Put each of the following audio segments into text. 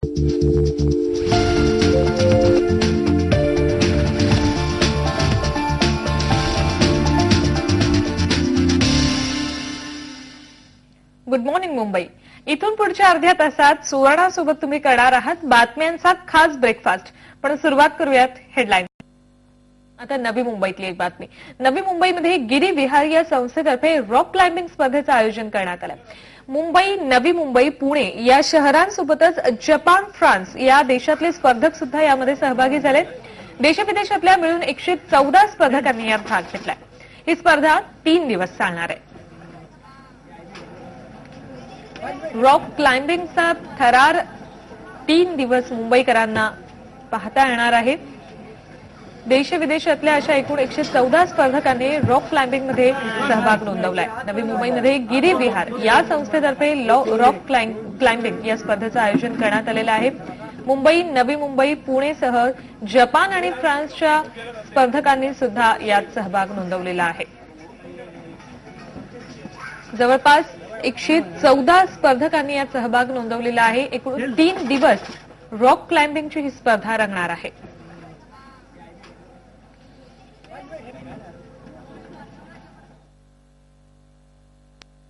Good morning Mumbai. इथून पुढच्या अर्ध्या तासात सुवर्णासोबत तुम्ही करणार आहात बातम्यांचा खास ब्रेकफास्ट. पण सुरुवात करूयात हेडलाईन. आता नवी मुंबईतली एक बातमी. नवी मुंबईमध्ये गिरी विहार या संस्थेतर्फे रॉक क्लाइम्बिंग स्पर्धेचं आयोजन करण्यात आलं. मुंबई, नवी मुंबई, पुणे या शहरांसोबतच जपान, फ्रान्स या देशातले स्पर्धक सुद्धा यामध्ये सहभागी झाले. देशविदेशातल्या मिळून 114 स्पर्धकांनी यात भाग घेतलाय. ही स्पर्धा 3 दिवस चालणार आहे. रॉक क्लाइम्बिंगचा थरार 3 दिवस मुंबईकरांना पाहता येणार आहे. देशविदेशातल्या अशा एकूण 114 स्पर्धकांनी रॉक क्लाइम्बिंगमध्ये सहभाग नोंदवलाय. नवी मुंबईमध्ये गिरी विहार या संस्थेतर्फे रॉक क्लाइम्बिंग या स्पर्धेचं आयोजन करण्यात आलेलं आहे. मुंबई, नवी मुंबई, पुणेसह जपान आणि फ्रान्सच्या स्पर्धकांनी सुद्धा यात सहभाग नोंदवलेला आहे. जवळपास 114 स्पर्धकांनी यात सहभाग नोंदवलेला आहे. एकूण 3 दिवस रॉक क्लाइम्बिंगची ही स्पर्धा रंगणार आहे.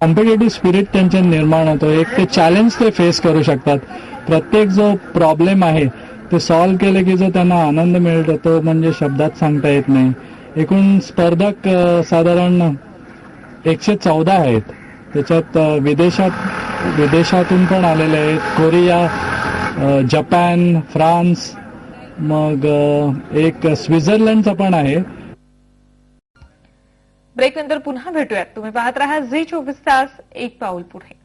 कॉम्पिटिटिव्ह स्पिरिट त्यांचे निर्माण होतो. एक ते चॅलेंज ते फेस करू शकतात. प्रत्येक जो प्रॉब्लेम आहे ते सॉल्व्ह केले की जो त्यांना आनंद मिळतो तो म्हणजे शब्दात सांगता येत नाही. एकूण स्पर्धक साधारण 114 आहेत. त्याच्यात विदेशातून पण आलेले आहेत. कोरिया, जपान, फ्रान्स, मग एक स्वित्झर्लंडचा पण आहे. ब्रेक नंतर पुन्हा भेटूयात. तुम्ही पाहत राहा झी 24 तास, एक पाऊल पुढे.